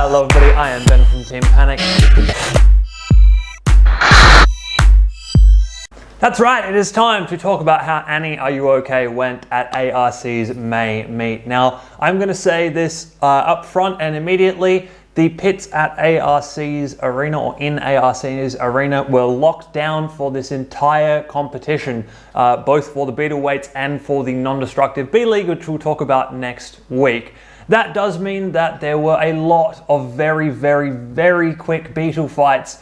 Hello everybody, I am Ben from Team Panic. That's right, it is time to talk about how Annie Are You OK went at ARC's May meet. Now, I'm going to say this up front and immediately. The pits at ARC's arena, or in ARC's arena, were locked down for this entire competition, both for the beetle weights and for the non-destructive B League, which we'll talk about next week. That does mean that there were a lot of very quick beetle fights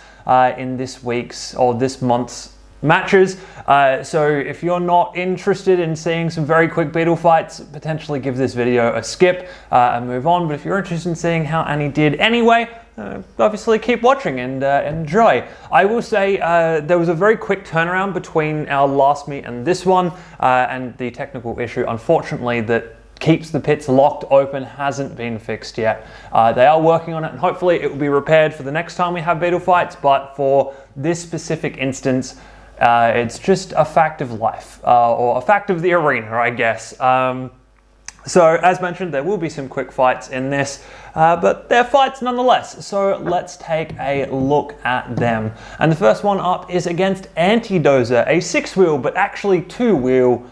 in this week's or this month's matches. So if you're not interested in seeing some very quick beetle fights, potentially give this video a skip and move on. But if you're interested in seeing how Annie did anyway, obviously keep watching and enjoy. I will say there was a very quick turnaround between our last meet and this one, and the technical issue, unfortunately, that keeps the pits locked open hasn't been fixed yet. They are working on it, and hopefully it will be repaired for the next time we have beetle fights, but for this specific instance, it's just a fact of life, or a fact of the arena, I guess. So as mentioned, there will be some quick fights in this, but they're fights nonetheless. So let's take a look at them. And the first one up is against Antidozer, a 6-wheel, but actually 2-wheel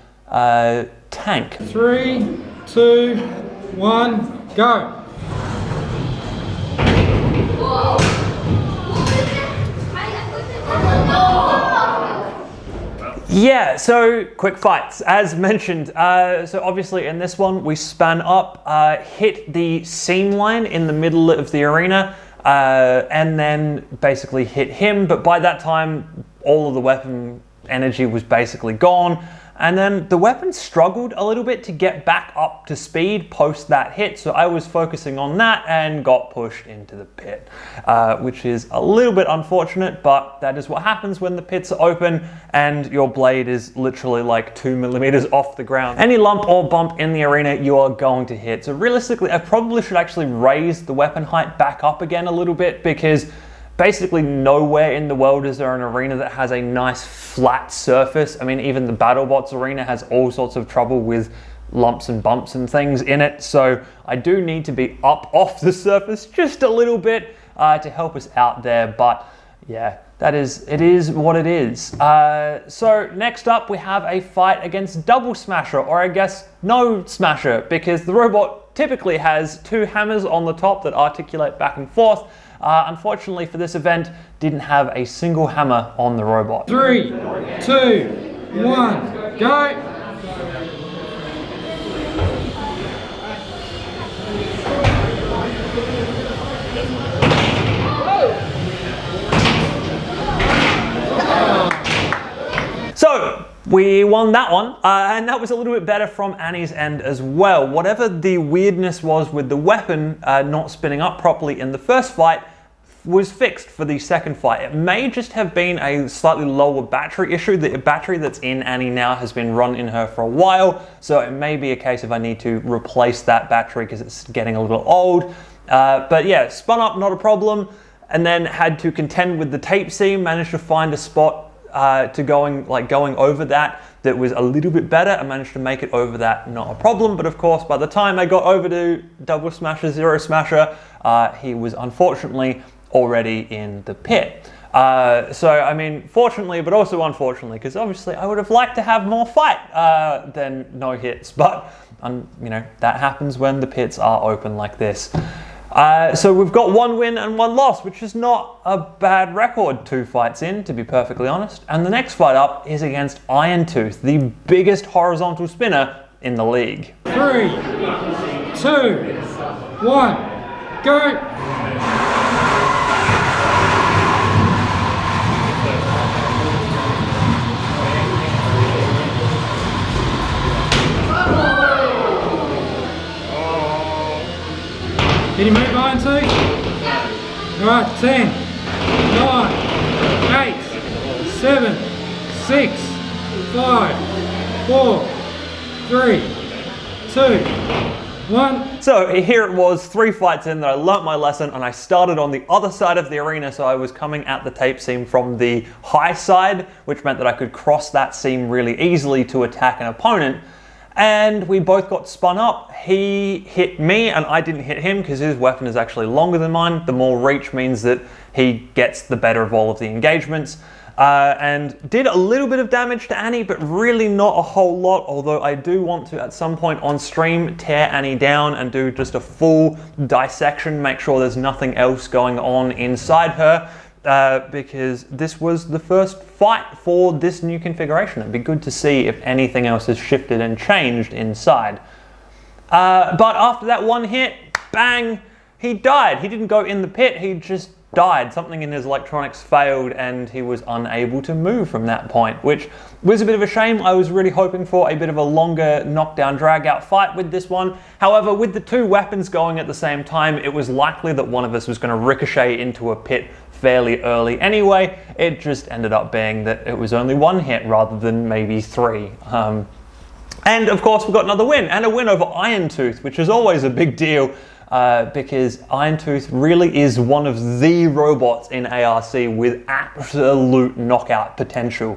tank. 3, 2, 1, go! Yeah, so quick fights, as mentioned. So obviously in this one, we span up, hit the seam line in the middle of the arena, and then basically hit him. But by that time, all of the weapon energy was basically gone. And then the weapon struggled a little bit to get back up to speed post that hit. So I was focusing on that and got pushed into the pit, which is a little bit unfortunate, but that is what happens when the pits are open and your blade is literally like 2 millimeters off the ground. Any lump or bump in the arena, you are going to hit. So realistically, I probably should actually raise the weapon height back up again a little bit, because basically nowhere in the world is there an arena that has a nice flat surface. I mean, even the BattleBots arena has all sorts of trouble with lumps and bumps and things in it. So I do need to be up off the surface just a little bit to help us out there. But yeah, it is what it is. So next up we have a fight against Double Smasher, or I guess no Smasher, because the robot typically has 2 hammers on the top that articulate back and forth. Unfortunately for this event, didn't have a single hammer on the robot. 3, 2, 1, go! So we won that one, and that was a little bit better from Annie's end as well. Whatever the weirdness was with the weapon not spinning up properly in the first fight was fixed for the second fight. It may just have been a slightly lower battery issue. The battery that's in Annie now has been run in her for a while, so it may be a case of I need to replace that battery because it's getting a little old. But yeah, spun up, not a problem, and then had to contend with the tape seam, managed to find a spot to going over that was a little bit better. I managed to make it over that, not a problem. But of course, by the time I got over to Double Smasher, Zero Smasher, he was unfortunately already in the pit. So I mean, fortunately, but also unfortunately, because obviously I would have liked to have more fight than no hits. But you know, that happens when the pits are open like this. So we've got 1 win and 1 loss, which is not a bad record 2 fights in, to be perfectly honest. And the next fight up is against Iron Tooth, the biggest horizontal spinner in the league. 3, 2, 1, go! Can you move Iron Tooth? Alright, 10, 9, 8, 7, 6, 5, 4, 3, 2, 1. So here it was, 3 fights in that I learnt my lesson, and I started on the other side of the arena, so I was coming at the tape seam from the high side, which meant that I could cross that seam really easily to attack an opponent. and we both got spun up. He hit me and I didn't hit him because his weapon is actually longer than mine. The more reach means that he gets the better of all of the engagements. And did a little bit of damage to Annie, but really not a whole lot, although I do want to at some point on stream tear Annie down and do just a full dissection, make sure there's nothing else going on inside her, because this was the first fight for this new configuration. It'd be good to see if anything else has shifted and changed inside. But after that one hit, bang, he died. He didn't go in the pit, he just died. Something in his electronics failed and he was unable to move from that point, which was a bit of a shame. I was really hoping for a bit of a longer knockdown drag out fight with this one. However, with the two weapons going at the same time, it was likely that one of us was going to ricochet into a pit fairly early anyway. It just ended up being that it was only one hit rather than maybe three. And of course we got another win, and a win over Iron Tooth, which is always a big deal. Because Iron Tooth really is one of the robots in ARC with absolute knockout potential,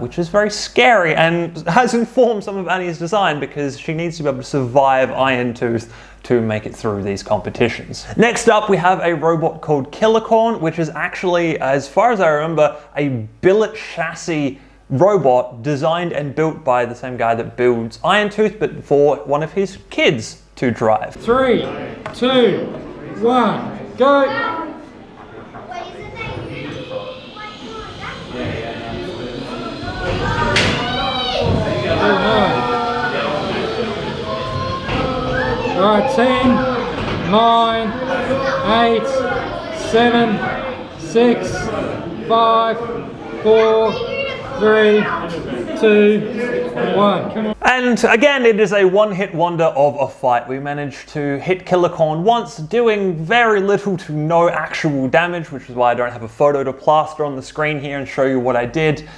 which is very scary and has informed some of Annie's design because she needs to be able to survive Iron Tooth to make it through these competitions. Next up, we have a robot called Killicorn, which is actually, as far as I remember, a billet chassis robot designed and built by the same guy that builds Iron Tooth, but for one of his kids to drive. 3, 2, 1, go! Alright, 10, 9, 8, 7, 6, 5, 4, 3, 2, 1. And again, it is a one-hit wonder of a fight. We managed to hit Killicorn once, doing very little to no actual damage, which is why I don't have a photo to plaster on the screen here and show you what I did,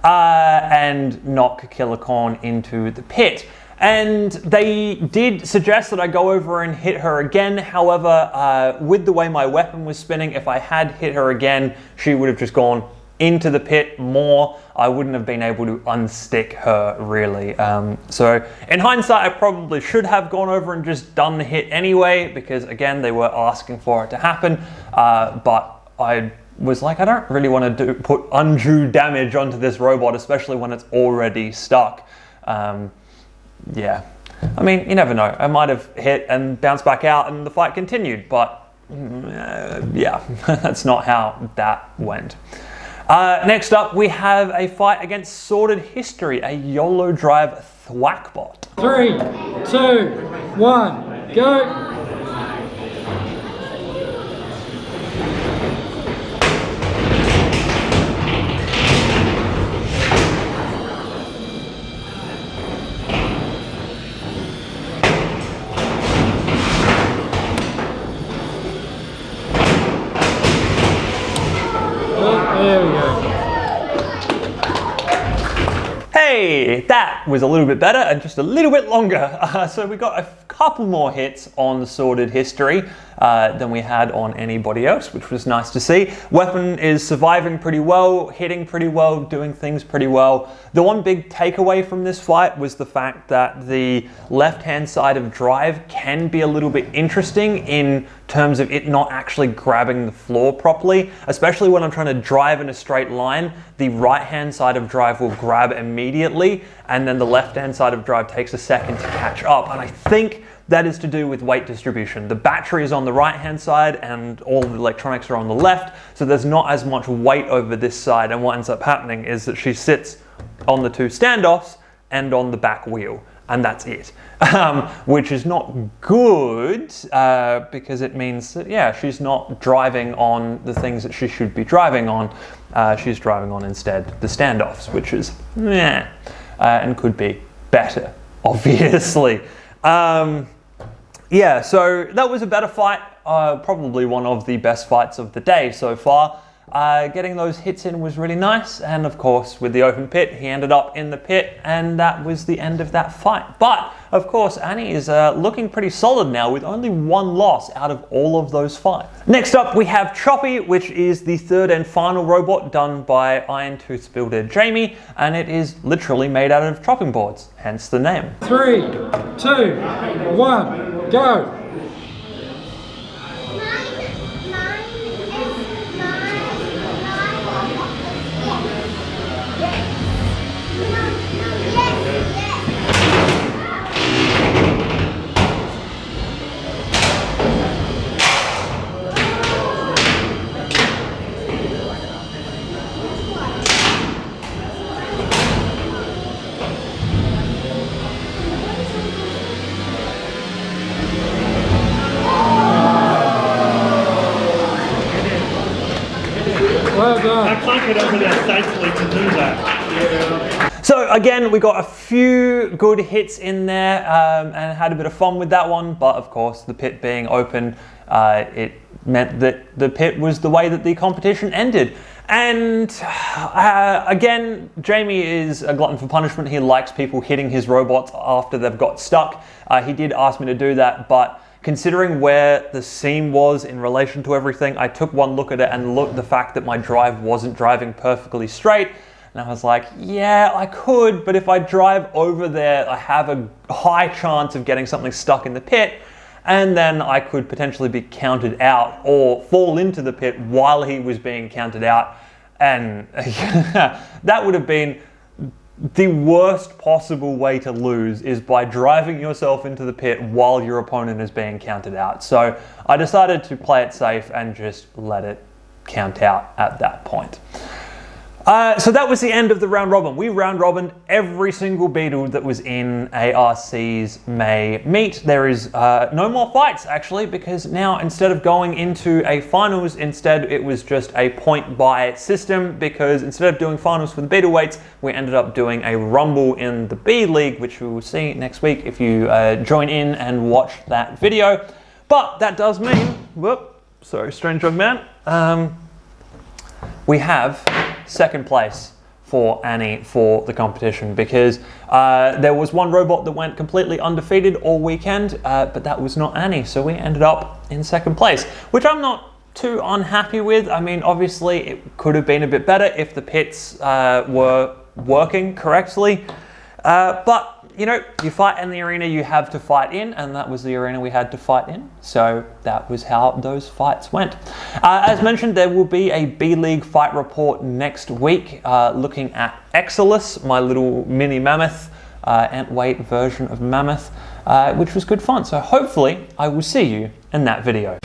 and knock Killicorn into the pit. And they did suggest that I go over and hit her again. However, with the way my weapon was spinning, if I had hit her again, she would have just gone into the pit more. I wouldn't have been able to unstick her really. So in hindsight, I probably should have gone over and just done the hit anyway, because again, they were asking for it to happen. But I was like, I don't really want to put undue damage onto this robot, especially when it's already stuck. Yeah, I mean, you never know. I might have hit and bounced back out and the fight continued, but yeah, that's not how that went. Next up, we have a fight against Sordid History, a YOLO Drive Thwackbot. 3, 2, 1, go! There we go. Hey, that was a little bit better and just a little bit longer. So we got a couple more hits on the Sordid History than we had on anybody else, which was nice to see. Weapon is surviving pretty well, hitting pretty well, doing things pretty well. The one big takeaway from this fight was the fact that the left-hand side of drive can be a little bit interesting in terms of it not actually grabbing the floor properly, especially when I'm trying to drive in a straight line. The right-hand side of drive will grab immediately, and then the left-hand side of drive takes a second to catch up. And I think that is to do with weight distribution. The battery is on the right-hand side and all the electronics are on the left, so there's not as much weight over this side, and what ends up happening is that she sits on the two standoffs and on the back wheel, and that's it. Which is not good, because it means that, yeah, she's not driving on the things that she should be driving on. She's driving on instead the standoffs, which is meh, and could be better, obviously. Yeah, so that was a better fight, probably one of the best fights of the day so far. Getting those hits in was really nice, and of course with the open pit he ended up in the pit, and that was the end of that fight. But of course Annie is looking pretty solid now with only one loss out of all of those fights. Next up we have Choppy, which is the third and final robot done by Iron Tooth's builder Jamie, and it is literally made out of chopping boards, hence the name. 3, 2, 1, go! Well done. I can't get over there safely to do that. So again, we got a few good hits in there and had a bit of fun with that one, but of course the pit being open, it meant that the pit was the way that the competition ended. And again, Jamie is a glutton for punishment. He likes people hitting his robots after they've got stuck. He did ask me to do that, but considering where the seam was in relation to everything, I took one look at it and looked at the fact that my drive wasn't driving perfectly straight. And I was like, yeah, I could, but if I drive over there, I have a high chance of getting something stuck in the pit, and then I could potentially be counted out or fall into the pit while he was being counted out. And that would have been the worst possible way to lose, is by driving yourself into the pit while your opponent is being counted out. So I decided to play it safe and just let it count out at that point. So that was the end of the round robin. We round robined every single beetle that was in ARC's May meet. There is no more fights actually, because now instead of going into a finals, instead it was just a point buy system, because instead of doing finals for the beetle weights, we ended up doing a rumble in the B League, which we will see next week if you join in and watch that video. But that does mean, whoop, sorry, Strange Dog Man, we have second place for Annie for the competition, because there was one robot that went completely undefeated all weekend, but that was not Annie, so we ended up in second place, which I'm not too unhappy with. I mean, obviously it could have been a bit better if the pits were working correctly, but you know, you fight in the arena you have to fight in, and that was the arena we had to fight in. So that was how those fights went. As mentioned, there will be a B-League fight report next week, looking at Exilus, my little mini mammoth, ant-weight version of mammoth, which was good fun. So hopefully I will see you in that video.